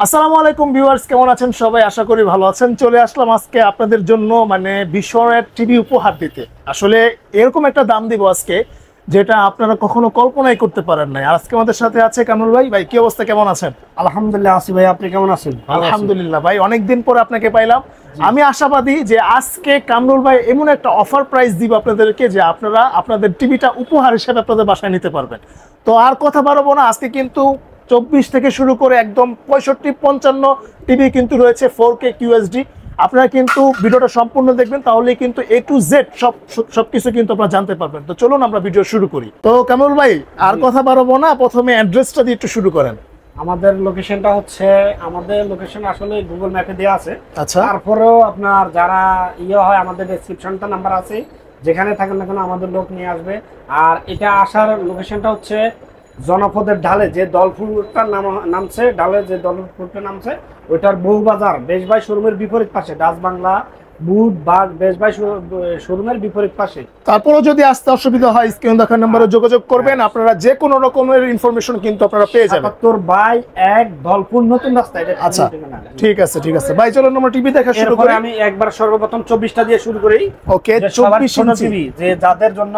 আসসালামু আলাইকুম ভিউয়ার্স, কেমন আছেন সবাই? আশা করি ভালো আছেন। চলে আসলাম আজকে আপনাদের জন্য বিস্ময়ের টিভি উপহার দিতে। আসলে এরকম একটা দাম দিব আজকে যেটা আপনারা কখনো কল্পনাই করতে পারেন নাই। আর আজকে আমাদের সাথে আছে কামরুল ভাই। ভাই কি অবস্থা, কেমন আছেন? আলহামদুলিল্লাহ আছি ভাই, আপনি কেমন আছেন? আলহামদুলিল্লাহ ভাই, অনেকদিন পরে আপনাকে পাইলাম। আমি আশাবাদী যে আজকে কামরুল ভাই এমন একটা অফার প্রাইস দিব আপনাদেরকে যে আপনারা আপনাদের টিভিটা উপহার হিসেবে আপনাদের বাসায় নিতে পারবেন। তো আর কথা বাড়াবো না, আজকে কিন্তু 24 থেকে শুরু করে একদম 65-55 টিভি কিন্তু রয়েছে 4K QHD। আপনারা কিন্তু ভিডিওটা সম্পূর্ণ দেখবেন, তাহলেই কিন্তু A to Z সবকিছু কিন্তু আপনারা জানতে পারবেন। তো চলুন আমরা ভিডিও শুরু করি। তো কামরুল ভাই আর কথা বাড়াবো না, প্রথমে অ্যাড্রেসটা দিয়ে একটু শুরু করেন। আমাদের লোকেশনটা হচ্ছে, আমাদের লোকেশন আসলে গুগল ম্যাপে দেওয়া আছে। আচ্ছা, তারপরেও আপনার যারা হয় আমাদের ডেসক্রিপশনটা নাম্বার আছে, যেখানে থাকেন না কেন আমাদের লোক নিয়ে আসবে। আর এটা আসার লোকেশনটা হচ্ছে জনপদের ঢালে যে দলফুলটা নামছে, ঢালে যে দলফুলটা নামছে ওইটার বউবাজার বেশবাই শোরুমের বিপরীত পাশে, ডাচ বাংলা বুট বাগ বেশবাই শোরুমের বিপরীত পাশে। তারপরও যদি আসতে অসুবিধা হয় স্ক্রিন দেখার নম্বরে যোগাযোগ করবেন। আপনারা যে কোনো রকমের ইনফরমেশন কিন্তু আপনারা পেয়ে যাবেন। ৭৭/১ দলফুল নতুন রাস্তা। আচ্ছা ঠিক আছে ঠিক আছে ভাই, চলুন আমরা টিভি দেখা শুরু করি। আমি একবার সর্বপ্রথম 24টা দিয়ে শুরু করি। ওকে, 24 ইঞ্চি টিভি, যে যাদের জন্য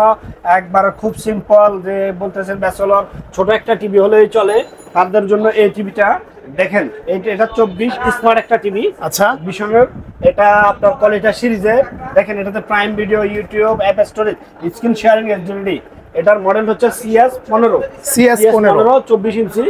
একবার খুব সিম্পল, যে বলতেছেন ব্যাচেলর ছোট একটা টিভি হলেই চলে, তাদের জন্য এই টিভিটা দেখেন। এটা 24 স্মার্ট একটা টিভি। আচ্ছা, বিশনের এটা আপনার কোয়ালিটি সিরিজে দেখেন। এটাতে prime video, YouTube, app storage, screen sharing SDD. এটার মডেল হচ্ছে CS15 24 ইঞ্চি।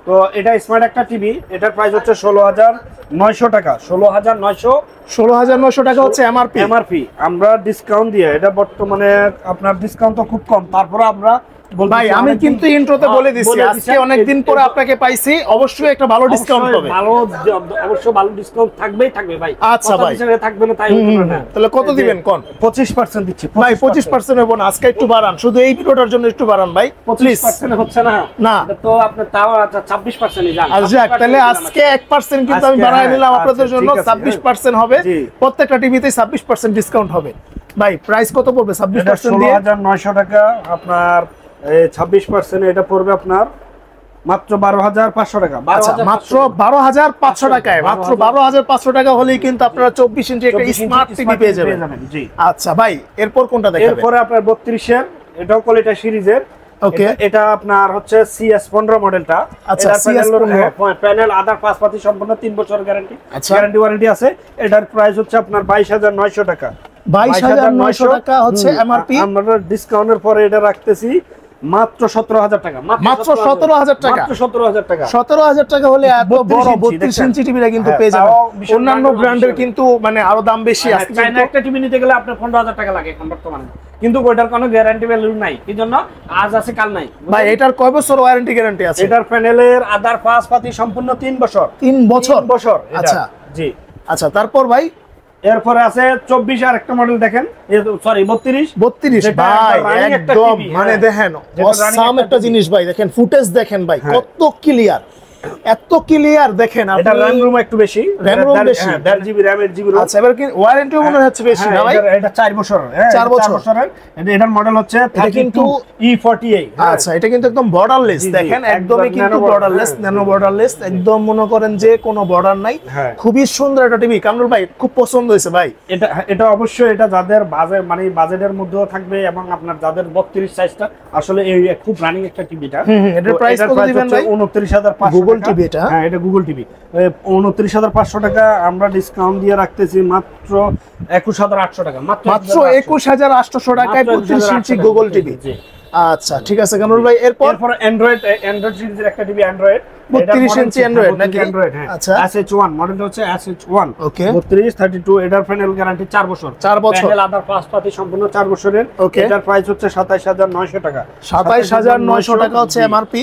তো এটা স্মার্ট একটা টিভি। এটার প্রাইস হচ্ছে 16,900 টাকা। 16,900 টাকা হচ্ছে এমআরপি। আমরা ডিসকাউন্ট দিয়ে, এটা বর্তমানে আপনার ডিসকাউন্ট তো খুব কম, তারপরে আমরা ভাই আমি কিন্তু ইন্ট্রোতে বলে দিছি আজকে অনেকদিন পরে আপনাকে পাইছি, অবশ্যই একটা ভালো ডিসকাউন্ট হবে। অবশ্যই ভালো ডিসকাউন্ট থাকবে ভাই। আচ্ছা ভাই, থাকবে না তাই হলো না। তাহলে কত দিবেন কোন? 25% দিচ্ছি ভাই। 25% হবে না, আজকে একটু বাড়ান, শুধু এই ভিডিওটার জন্য একটু বাড়ান ভাই। 25% হচ্ছে না না তো আপনি তাও 26% যান। আচ্ছা তাহলে আজকে 1% কিন্তু আমি বাড়ায় নিলাম আপনাদের জন্য। 26% হবে, প্রত্যেকটা টিভিতে 26% ডিসকাউন্ট হবে। ভাই প্রাইস কত পড়বে 26% দিয়ে? 16,900 টাকা। আপনার 26% এটা পড়বে আপনার মাত্র 12,500 টাকা। মাত্র 12,500 টাকায়, মাত্র 12,500 টাকা হলেই কিন্তু আপনারা 24 ইঞ্চি একটা স্মার্ট টিভি পেয়ে যাবেন। আচ্ছা ভাই, এরপর কোনটা দেখাবেন? এরপরে আপনার 32 এর, এটাও কোয়ালিটি সিরিজের। ওকে, এটা আপনার হচ্ছে CS15 মডেলটা। আচ্ছা, প্যানেল আদার পাশাপাশি সম্পূর্ণ 3 বছর গ্যারান্টি, ওয়ারেন্টি আছে। এটার প্রাইস হচ্ছে আপনার 22,900 টাকা। 22,900 টাকা হচ্ছে এমআরপি। আমরা ডিসকাউন্টের পরে এটা রাখতেছি মাত্র 17,000 টাকা। মাত্র 17,000 টাকা। মাত্র 17,000 টাকা। 17,000 টাকা হলে এত বড় 32 ইঞ্চি টিভিটা কিন্তু পেয়ে যাবেন। অন্যান্য ব্র্যান্ডের কিন্তু আরো দাম বেশি আছে। চাইনা একটা টিভি নিতে গেলে আপনার 15,000 টাকা লাগে এখন বর্তমানে, কিন্তু ওটার কোনো গ্যারান্টি ভ্যালু নাই। কিজন্য? আজ আছে কাল নাই ভাই। এটার কয় বছর ওয়ারেন্টি গ্যারান্টি আছে? এটার প্যানেলের আদার পাশাপাশি সম্পূর্ণ 3 বছর। 3 বছর। আচ্ছা জি। আচ্ছা তারপর ভাই এরপরে আছে 24 আর একটা মডেল দেখেন, সরি 32 ভাই। একদম দেখেন অসাম একটা জিনিস ভাই। দেখেন ফুটেজ দেখেন ভাই, কত ক্লিয়ার, এত ক্লিয়ার। দেখেন এটা RAM রুম একটু বেশি, RAM রুম বেশি, 1.5 GB RAM 8 GB। আচ্ছা এবার কি ওয়ারেন্টিও মনে হচ্ছে বেশি না ভাই? এটা 4 বছর। 4 বছরের। এটার মডেল হচ্ছে 32E48। আচ্ছা এটা কিন্তু একদম বর্ডারলেস। দেখেন একদমই কিন্তু বর্ডারলেস, ন্যানো বর্ডারলেস, একদম মনে করেন যে কোনো বর্ডার নাই। খুবই সুন্দর একটা টিভি। কামরুল ভাই খুব পছন্দ হয়েছে ভাই। এটা অবশ্যই এটা যাদের বাজেটের মধ্যেও থাকবে, এবং আপনার যাদের 32 সাইজটা আসলে এই খুব রানিং একটা টিভিটা। এটার প্রাইস কত দিবেন ভাই? 29,500। গুগল টিভি এটা। হ্যাঁ এটা গুগল টিভি। 29,500 টাকা আমরা ডিসকাউন্ট দিয়ে রাখতেছি মাত্র 21,800 টাকা। মাত্র 21,800 টাকায় 32 ইঞ্চি গুগল টিভি। আচ্ছা ঠিক আছে কামরুল ভাই। এরপর অ্যান্ড্রয়েড সিরিজের একটা টিভি, অ্যান্ড্রয়েড 32 ইঞ্চি অ্যান্ড্রয়েড নাকি? হ্যাঁ। আচ্ছা SH1 মডেলটা হচ্ছে SH1। ওকে, 3232 এটার প্যানেল গ্যারান্টি 4 বছর। প্যানেল আদার পাশাপাশি সম্পূর্ণ 4 বছরের। এটার প্রাইস হচ্ছে 27,900 টাকা। 27,900 টাকা হচ্ছে এমআরপি।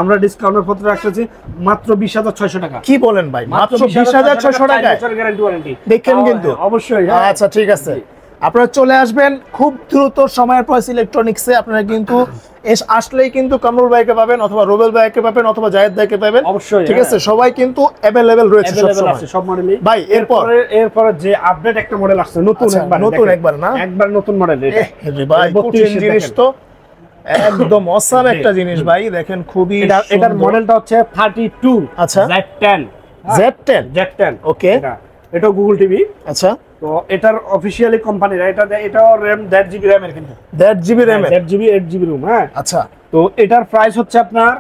আমরা ডিসকাউন্টের পত্র রাখতেছি মাত্র 20,600 টাকা। কি বলেন ভাই? মাত্র 20,600 টাকায় গ্যারান্টি ওয়ারেন্টি দেখেন কিন্তু। অবশ্যই। আচ্ছা ঠিক আছে, আপনারা চলে আসবেন খুব দ্রুত। সময়ের পয়সা ইলেকট্রনিক্সে আপনারা কিন্তু আসলেই কিন্তু কামরুল ভাইকে পাবেন, অথবা রুবেল ভাইকে পাবেন, অথবা জায়েদ ভাইকে পাবেন। অবশ্যই ঠিক আছে, সবাই কিন্তু अवेलेबल রয়েছে সব মডেলই ভাই। এরপর যে আপডেট একটা মডেল আসছে নতুন, একবার না একবার নতুন মডেল। এটা ভাই কঠিন জিনিস তো, একদম অসাম একটা জিনিস ভাই। দেখেন খুবই এটার মডেলটা হচ্ছে 32 আচ্ছা Z10 Z10 Z10 ওকে এটা গুগল টিভি। আচ্ছা তো এটার অফিশিয়ালি কোম্পানির এটাও RAM 1.5 GB RAM এর কিন্তু 1.5 GB RAM 1.5 GB 8 GB room. হ্যাঁ আচ্ছা তো এটার প্রাইস হচ্ছে আপনার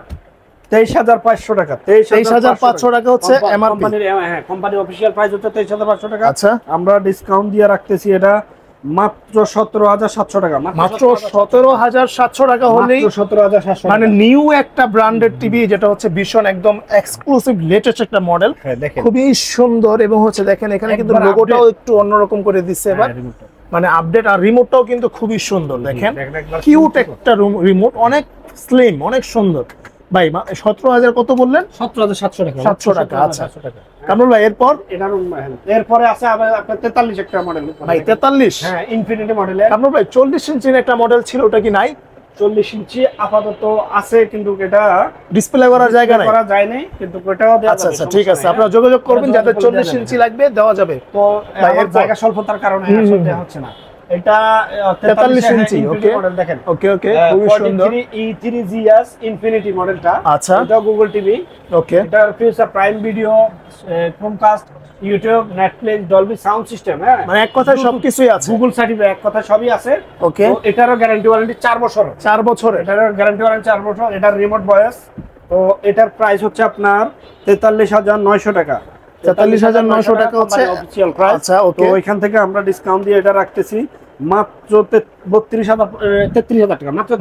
23,500 টাকা। 23,500 টাকা হচ্ছে এমআরপি কোম্পানির, হ্যাঁ কোম্পানির অফিশিয়াল প্রাইস হচ্ছে 23,500 টাকা। আচ্ছা আমরা ডিসকাউন্ট দিয়ে রাখতেছি এটা মাত্র 17,700 টাকা। মাত্র 17,700 টাকা হলেই 17,700 মানে নিউ একটা ব্র্যান্ডেড টিভি, যেটা হচ্ছে ভীষণ একদম এক্সক্লুসিভ লেটেস্ট একটা মডেল, খুবই সুন্দর। এবং হচ্ছে দেখেন এখানে কিন্তু লোগোটাও একটু অন্যরকম করে দিচ্ছে এবার, মানে আপডেট। আর রিমোটটাও কিন্তু খুবই সুন্দর, দেখেন কিউট একটা রিমোট, অনেক স্লিম, অনেক সুন্দর। ভাই 17,000 কত বললেন? 17,700 টাকা। 700 টাকা। আচ্ছা কামরুল ভাই এরপরে আছে আবার আপনার 43 একটা মডেল। ভাই 43, হ্যাঁ ইনফিনিটি মডেলের। কামরুল ভাই 40 ইঞ্চির একটা মডেল ছিল, ওটা কি নাই? 40 ইঞ্চি আপাতত আছে, কিন্তু এটা ডিসপ্লে করার জায়গা নাই, করা যায় নাই, কিন্তু ওটাও দেওয়া আচ্ছা যাবে। আচ্ছা ঠিক আছে, আপনারা যোগাযোগ করবেন, যাদের 40 ইঞ্চি লাগবে দেওয়া যাবে। তো এর জায়গা স্বল্পতার কারণে আসলে দেওয়া হচ্ছে না। এটা 43 ইঞ্চি ওকে মডেল দেখেন। ওকে ওকে খুবই সুন্দর। E3GS ইনফিনিটি মডেলটা। আচ্ছা এটা গুগল টিভি। ওকে এটার feature Prime Video, Chromecast, YouTube, Netflix, Dolby sound system. হ্যাঁ মানে এক কথায় সবকিছুই আছে, গুগল সার্টিফিকেট, এক কথা সবই আছে। ওকে তো এটারও গ্যারান্টি ওয়ারেন্টি 4 বছর। 4 বছরের এটার গ্যারান্টি ওয়ারেন্টি 4 বছর। এটার রিমোট ভয়েস। তো এটার প্রাইস হচ্ছে আপনার 43,900 টাকা। 43,900 টাকা হচ্ছে অফিশিয়াল প্রাইস। আচ্ছা ওকে, তো ওইখান থেকে আমরা ডিসকাউন্ট দিয়ে এটা রাখতেছি মাত্র 33,000 টাকা। মাত্র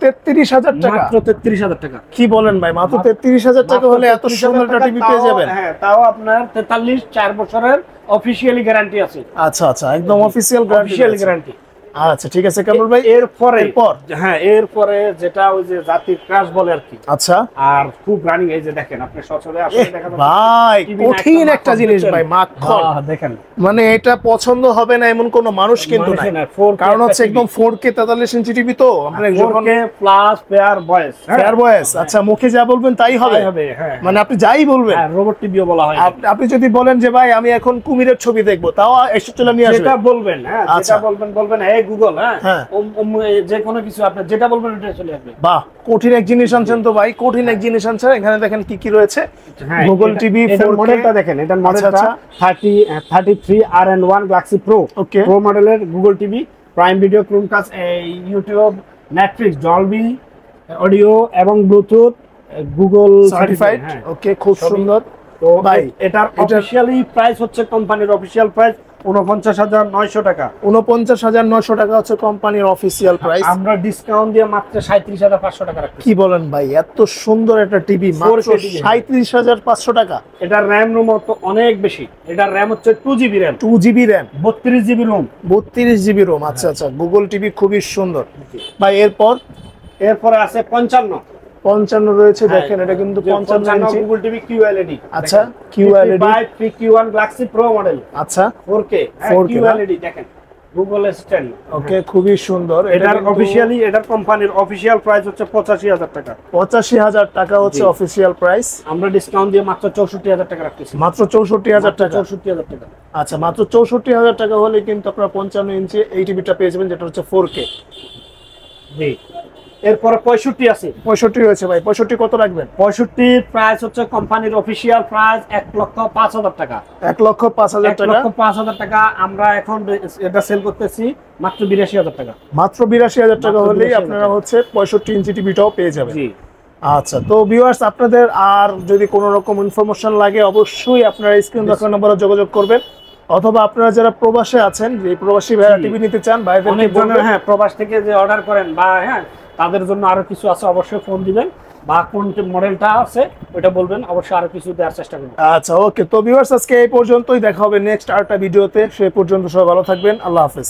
33,000 টাকা। মাত্র 33,000 টাকা। কি বলেন ভাই, মাত্র 33,000 টাকা হলে এত সুন্দর একটা টিভি পেয়ে যাবেন? হ্যাঁ তাও আপনার 43 4 বছরের অফিশিয়ালি গ্যারান্টি আছে। আচ্ছা আচ্ছা একদম অফিশিয়াল গ্যারান্টি। আচ্ছা ঠিক আছে কামরুল ভাই, এরপরে যেটা ওই যে জাতির ক্রাশ বলে আর কি। আচ্ছা আর খুব রানিং, এই যে দেখেন আপনি সচরে আসলে দেখা যাচ্ছে ভাই কঠিন একটা জিনিস ভাই, মাখন দেখেন, মানে এটা পছন্দ হবে না এমন কোন মানুষ কিন্তু নাই, কারণ হচ্ছে একদম 4K 43 ইঞ্চি টিভি, তো মানে 4K plus pair voice. Fair voice. আচ্ছা মুখে যা বলবেন তাই হবে, হ্যাঁ মানে আপনি যাই বলবেন, রোবট টিভিও বলা হয়। আপনি যদি বলেন যে ভাই আমি এখন কুমিরের ছবি দেখবো, তাও এসে চলে নিয়ে আসবে, যেটা বলবেন, হ্যাঁ যেটা বলবেন এই গুগল, হ্যাঁ যে কোনো কিছু আপনি যেটা বলবেন ওটা চলে আসবে। বাহ কঠিন এক জিনিস আনছেন তো ভাই, কঠিন এক জিনিস আনছেন। এখানে দেখেন কি কি রয়েছে, গুগল টিভি 4K মডেলটা দেখেন, এটা মডেলটা 33 RN1 Galaxy Pro প্রো মডেলের Google TV, prime Video, Chromecast, YouTube, Netflix, Dolby audio এবং ব্লুটুথ, গুগল সার্টিফাইড। ওকে খুব সুন্দর। তো ভাই এটার অফিশিয়ালি প্রাইস হচ্ছে, কোম্পানির অফিশিয়াল প্রাইস 49,900 টাকা। 49,900 টাকা হচ্ছে কোম্পানির অফিশিয়াল প্রাইস। আমরা ডিসকাউন্ট দিয়ে মাত্র 37,500 টাকা রাখছি। কি বলেন ভাই, এত সুন্দর একটা টিভি মাত্র 37,500 টাকা। এটার র্যাম রুম তো অনেক বেশি, এটার র্যাম হচ্ছে 2GB RAM, 2GB RAM, 32GB room, 32GB room. আচ্ছা আচ্ছা গুগল টিভি খুবই সুন্দর ভাই। এরপরে আছে 55 রয়েছে, দেখেন এটা কিন্তু 55 ইঞ্চি গুগল টিভি QLED। আচ্ছা QLED PQ1 Galaxy Pro model. আচ্ছা 4K QLED দেখেন, গুগল অ্যাসিস্ট্যান্ট। ওকে খুবই সুন্দর। এটার অফিশিয়ালি, এটার কোম্পানির অফিশিয়াল প্রাইস হচ্ছে 85,000 টাকা। 85,000 টাকা হচ্ছে অফিশিয়াল প্রাইস। আমরা ডিসকাউন্ট দিয়ে মাত্র 64,000 টাকা রাখতেছি। মাত্র 64,000 টাকা। 64,000 টাকা। আচ্ছা মাত্র 64,000 টাকা হলে কিন্তু আপনারা 55 ইঞ্চি এই টিভিটা পেয়ে যাবেন, যেটা হচ্ছে 4K। জি এরপরে 65 আছে। 65 রয়েছে ভাই, 65 কত রাখবেন? 65 প্রাইস হচ্ছে কোম্পানির অফিশিয়াল প্রাইস 1,05,000 টাকা। 1,05,000 টাকা। 1,05,000 টাকা। আমরা এখন এটা সেল করতেছি মাত্র 82,000 টাকা। মাত্র 82,000 টাকা হলেই আপনারা হচ্ছে 65 ইঞ্চি টিভিটাও পেয়ে যাবেন। জি আচ্ছা তো ভিউয়ার্স, আপনাদের আর যদি কোনো রকম ইনফরমেশন লাগে অবশ্যই আপনারা স্ক্রিন দেখানো নম্বরে যোগাযোগ করবেন, অথবা আপনারা যারা প্রবাসে আছেন, যে প্রবাসী ভাইরা টিভি নিতে চান, অনেক জনের হ্যাঁ প্রবাস থেকে যে অর্ডার করেন বা হ্যাঁ তাদের জন্য আরো কিছু আছে, অবশ্যই ফোন দিবেন বা কোন মডেলটা আছে ওটা বলবেন, অবশ্যই আরো কিছু দেওয়ার চেষ্টা করবেন। আচ্ছা ওকে, তো ভিউয়ার্স আজকে এই পর্যন্তই, দেখা হবে নেক্সট আরেকটা ভিডিওতে। সে পর্যন্ত সবাই ভালো থাকবেন, আল্লাহ হাফেজ।